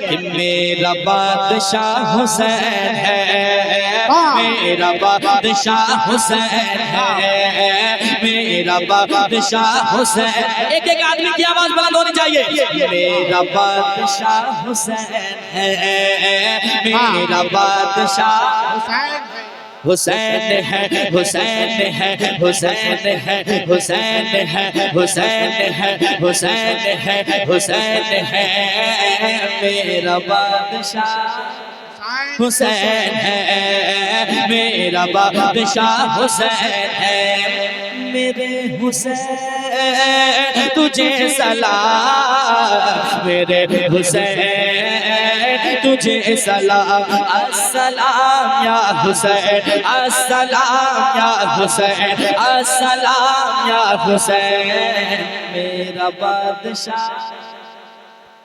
कि मेरा बादशाह हुसैन है, मेरा बादशाह हुसैन है, मेरा बादशाह हुसैन। एक एक आदमी की आवाज बुलंद होनी चाहिए। मेरा बादशाह हुसैन है, मेरा बादशाह हुसैन है, हुसैन है, हुसैन है, हुसैन है, हुसैन है, हुसैन है, हुसैन है, मेरा बादशाह हुसैन है, मेरा बादशाह हुसैन है। मेरे हुसैन तुझे सलाम, मेरे हुसैन तुझे सलाम, अस्सलाम या हुसैन, अस्सलाम या हुसैन, अस्सलाम या हुसैन, मेरा बादशाह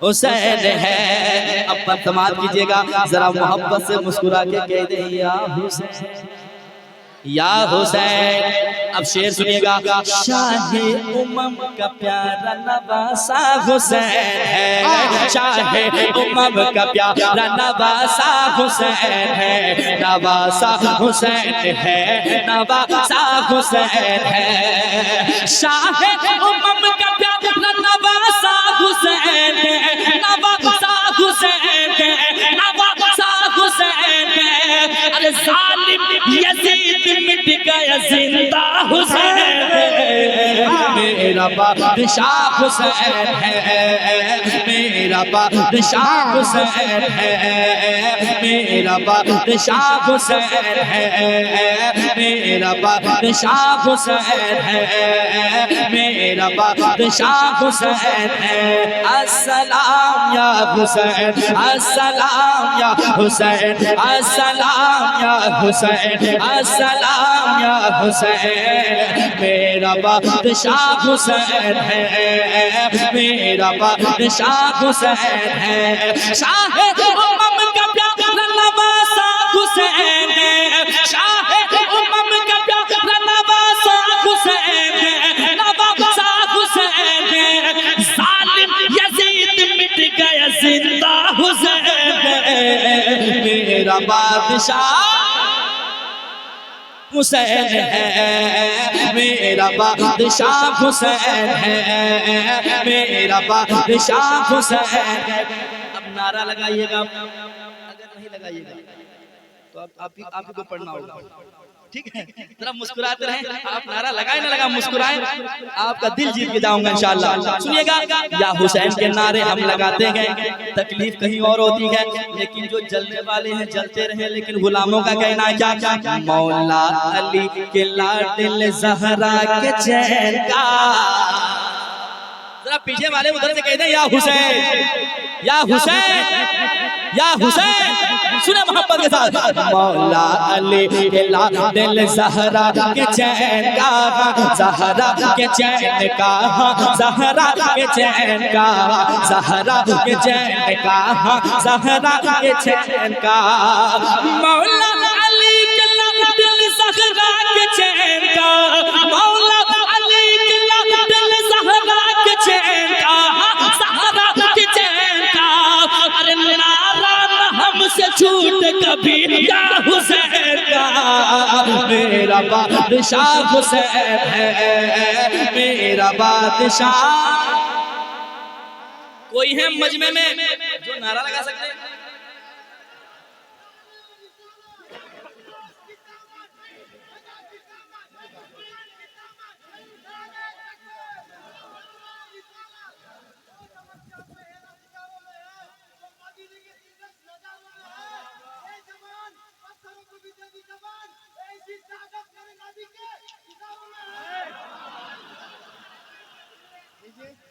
हुसैन है। अब समात कीजिएगा, जरा मोहब्बत से मुस्कुरा के कह दे या हुसैन, या हुसैन। अब शेर सुनिएगा, शाहे उमम का प्यारा नवासा हुसैन है, शाहे उमम का प्यारा नवासा हुसैन है, नवासा हुसैन है, नवासा हुसैन है, शाहे उमम का प्यारा नवासा हुसैन है, नवासा हुसैन है, नवासा हुसैन है। अरे जालिम यजीद मिट गया, जिंदा हुसैन है, मेरा बादशाह हुसैन है, मेरा बादशाह हुसैन है, मेरा बादशाह हुसैन है, मेरा बादशाह हुसैन है, मेरा बादशाह हुसैन है। अस्सलाम या हुसैन, अस्सलाम या हुसैन, अस्सलाम या हुसैन, अस्सलाम या हुसैन, मेरा बादशाह हुसैन है, मेरा बादशाह हुसैन है। शाहे उमम का प्यारा नवासा हुसैन है, शाहे उमम का प्यारा नवासा हुसैन है, नवासा हुसैन है। जालिम यजीद मिट गया, जिंदा हुसैन है, मेरा बादशाह हुसैन है, मेरा बादशाह हुसैन है, मेरा बादशाह हुसैन है। अब नारा लगाइएगा, अगर नहीं लगाइएगा तो आप ही को पढ़ना होगा, ठीक है। जरा मुस्कुराते रहें, आप नारा लगाए ना लगा मुस्कुराए, आपका दिल जीत के जाऊंगा इंशाल्लाह। सुनिएगा, या हुसैन के नारे हम लगाते हैं, तकलीफ कहीं और होती है, लेकिन जो जलने वाले हैं जलते रहे। लेकिन गुलामों का कहना है क्या, मौला अली के लाडले ज़हरा के चैन का। जरा पीछे वाले उधर से कहते हैं या हुसैन, या हुसैन, या हुसैन। सुने मोहब्बत के साथ, मौला अली के लाडले ज़हरा के चैन का, ज़हरा के चैन का, ज़हरा के चैन का, ज़हरा के चैन का, ज़हरा के चैन का, मौला अली के लाडले ज़हरा के चैन का, मौला अली के लाडले ज़हरा के चैन का, ज़हरा के चैन का। अरे नारा हमसे छूट कभी या हुसैन का, मेरा बादशाह हुसैन है, मेरा बादशाह। कोई है मजमे में जो नारा लगा सकते हैं?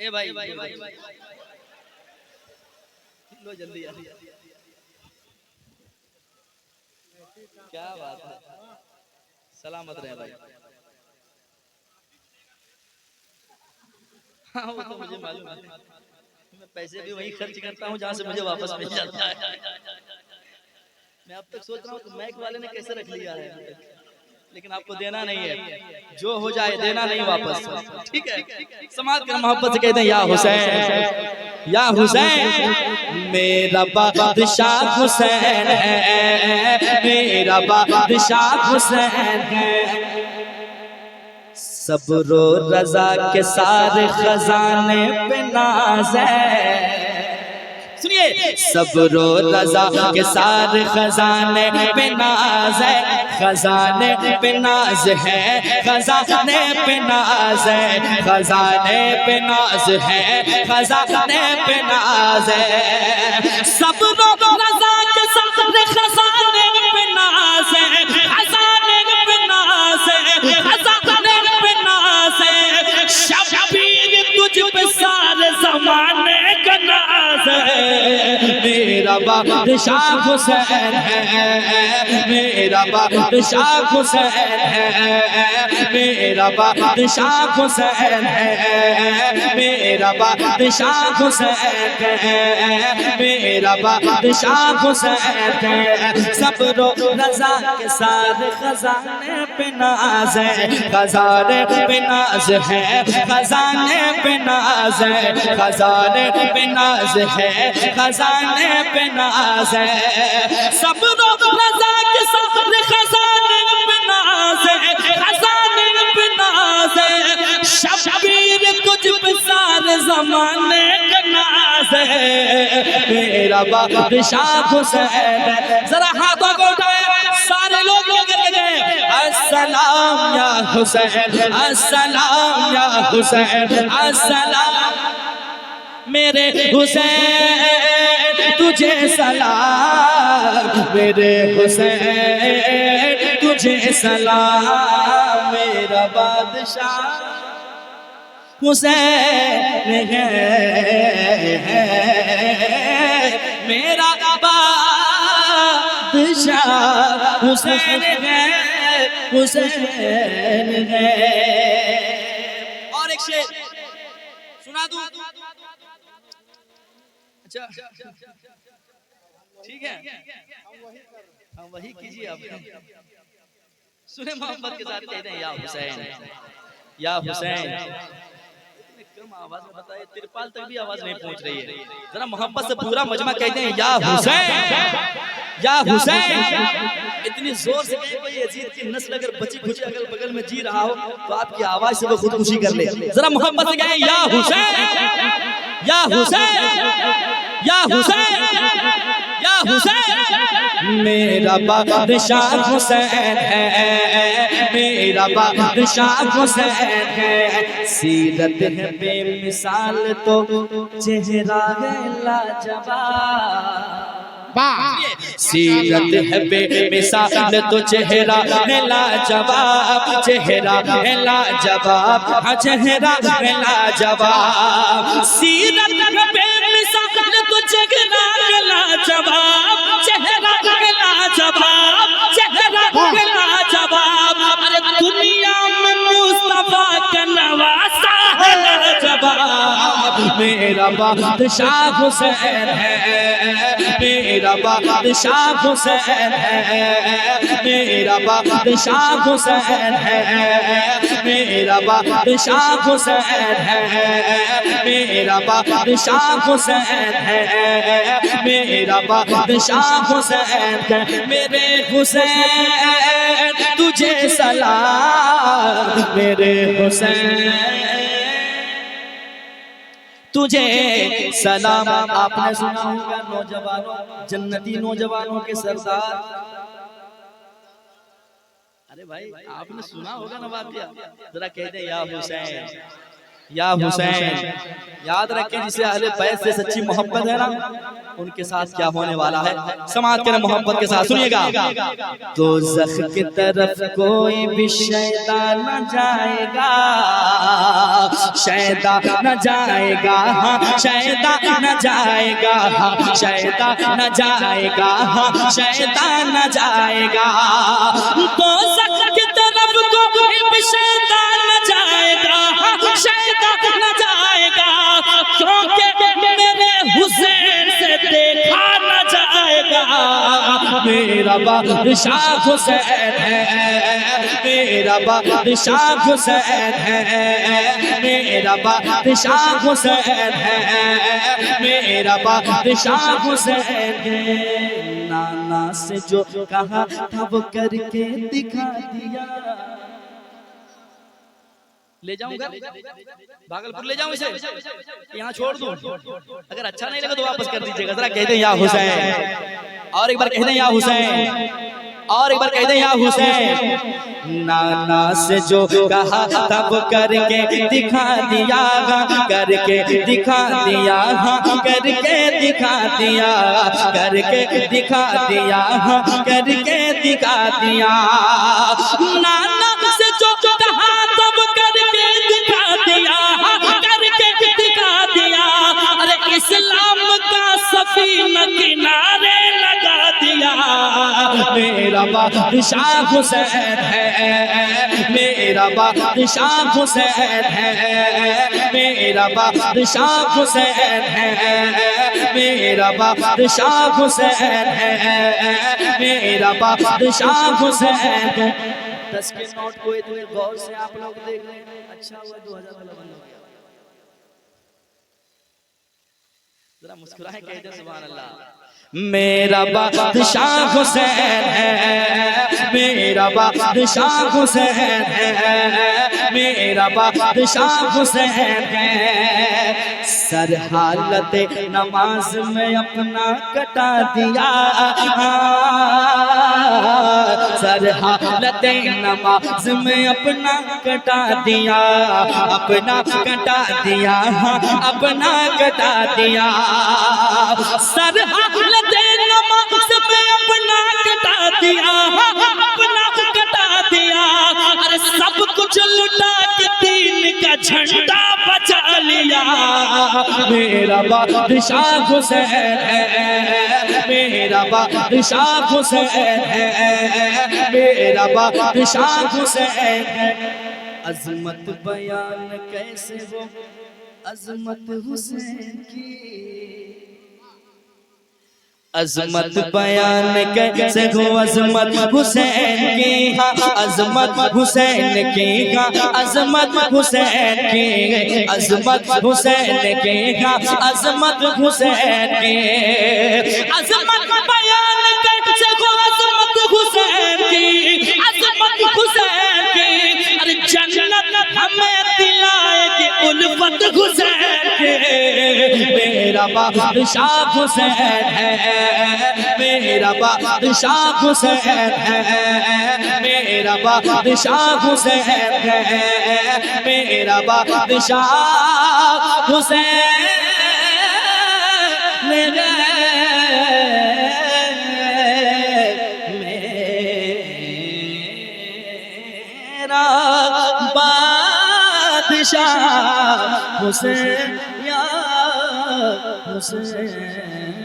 ए भाई लो जल्दी यार, क्या बात है, सलामत रहे भाई। हाँ वो तो मुझे मालूम है, मैं पैसे भी वही खर्च करता हूँ जहाँ से मुझे वापस मिल जाता है। मैं अब तक सोच रहा हूँ मैक वाले ने कैसे रख लिया है, लेकिन आपको देना नहीं है, जो हो जाए देना नहीं वापस, ठीक है। समाज के मोहब्बत से कहते हैं या हुसैन। या हुसैन, मेरा बादशाह हुसैन है, मेरा बादशाह हुसैन है। सब्रो रजा के सारे खजाने पे नाज है। सुनिए, सब्रो रजा के सारे खजाने पे नाज है, खजाने पे नाज है, खजाने पे नाज है, खजाने पे नाज है, खजाने पे नाज है। सब्रो रजा के सारे खजाने पे नाज है, खजाने पे नाज है, खजाने पे नाज है। शबीर तुझ पे सारे जमाने का नाज है। मेरा बादशाह हुसैन है, मेरा बादशाह हुसैन है, मेरा बादशाह हुसैन है, मेरा बादशाह हुसैन है, मेरा बादशाह हुसैन है। सब्रो रजा के सारे खजाने पे नाज है, खजाने पे नाज है, खजाने पे नाज है, खजाने पे नाज है, खजाने पे नाज है। सब्रो रजा के सारे खजाने पे नाज है, खजाने पे नाज है। शबीर तुझ पे सारे जमाने का नाज है। मेरा बादशाह हुसैन है। जरा हाथों को उठाए सारे लोग करके गए, अस्सलाम या हुसैन, अस्सलाम या हुसैन, अस्सलाम मेरे हुसैन तुझे सलाम, मेरे हुसैन तुझे सलाम। मेरा बादशाह हुसैन है, मेरा बादशाह हुसैन है, हुसैन है। और एक शेर सुना दूं? अच्छा ठीक है, हम वही कीजिए। आप सुने मोहब्बत के साथ कहते हैं या हुसैन, या हुसैन। कम आवाज में बताइए, तिरपाल तक भी आवाज नहीं पहुंच रही है। जरा मोहब्बत से पूरा मजमा कहते हैं या हुसैन, या हुसैन। इतनी जोर से कहे कोई यजीद की नस्ल अगर बची खुची अगल बगल में जी रहा हो तो आपकी आवाज से वो खुदकुशी कर ले। जरा मोहब्बत से कहें या हुसैन, या हुसैन, या हुसैन, या हुसैन। मेरा बादशाह हुसैन है, मेरा बादशाह हुसैन है। सीरत है बेमिसाल तो चेहरा है लाजवाब। सीरत है बेमिसाल तो चेहरा है लाजवाब, चेहरा है लाजवाब, हाँ चेहरा है लाजवाब। सीरत है बेमिसाल तो चेहरा है लाजवाब, चेहरा है लाजवाब, चेहरा है लाजवाब। अरे दुनिया में मुस्तफा का नवासा है लाजवाब। मेरा बादशाह हुसैन है, मेरा बादशाह हुसैन है, मेरा बादशाह हुसैन है, मेरा बादशाह हुसैन है, मेरा बादशाह हुसैन है, मेरा बादशाह हुसैन है। मेरे हुसैन तुझे सलाम, मेरे हुसैन तुझे सलाम। आपने सुना होगा नौजवानों, जन्नती नौजवानों के सरदार। अरे भाई आपने सुना होगा ना वाक़या। जरा कहते हैं या हुसैन, या हुसैन। याद रखें जिसे अहले बैत से सच्ची मोहब्बत है ना, उनके साथ क्या होने वाला है। समाज के मोहब्बत के साथ सुनिएगा। तो ज़ख़ की तरफ कोई भी शैतान न जाएगा, शैतान न जाएगा, हाँ शैतान न जाएगा, हाँ शैतान न जाएगा, हाँ शैतान न जाएगा। तो ज़ख़ की तरफ कोई भी शैतान न जाएगा, हाँ शैतान न जाएगा, क्योंकि मेरे हुसैन से देखा न जाएगा। मेरा बादशाह हुसैन है, मेरा बादशाह हुसैन है, मेरा बादशाह हुसैन है, मेरा बादशाह हुसैन है। नाना से जो कहा था वो करके दिखा दिया। ले जाऊंगा भागलपुर, ले जाऊं इसे, यहाँ छोड़ दूं? अगर अच्छा नहीं लगा तो वापस कर दीजिएगा। जरा कह दें या हुसैन, और एक बार कह दें या हुसैन, और एक बार कह दें या हुसैन। नाना से जो कहा तब करके दिखा दिया, करके दिखा दिया, करके दिखा दिया, करके दिखा दिया, करके दिखा दिया। नाना से जो कहा तब करके दिखा दिया, करके दिखा दिया। अरे इस्लाम का सफीना किनारे लगा दिया। मेरा बादशाह हुसैन है, मेरा बादशाह हुसैन है, मेरा बादशाह हुसैन है, मेरा बादशाह हुसैन है, मेरा बादशाह हुसैन है। 10 के नोट को इतने गौर से आप लोग देख रहे हैं, अच्छा हुआ 2000 वाला बंद हो गया। जरा मुस्कुराए, कह दे सुभान अल्लाह। मेरा बादशाह हुसैन है, मेरा बादशाह हुसैन है, मेरा बादशाह हुसैन है। सर हालत नमाज में अपना कटा दिया, सर हालत नमाज में अपना कटा दिया, अपना कटा दिया, अपना कटा दिया। सर हालत नमाज में अपना कटा दिया, अपना कटा दिया। अरे सब कुछ लुटा के दीन का झंडा बचा लिया। मेरा बादशाह हुसैन है, मेरा बादशाह हुसैन है, मेरा बादशाह हुसैन है। अजमत बयान कैसे हो अजमत हुसैन की, अजमत बयान कैसे हो अजमत हुसैन की, अजमत हुसैन की, अजमत हुसैन की, अजमत हुसैन की, अजमत हुसैन की। अजमत बयान कैसे हो अजमत हुसैन की, अजमत हुसैन की। अरे जन्नत हमें दिलाएगी उल्फत हुसैन की। मेरा बादशाह हुसैन है, मेरा बादशाह हुसैन है, मेरा बादशाह हुसैन है, मेरा बादशाह हुसैन मेरा बादशाह हुसैन या हुसैन।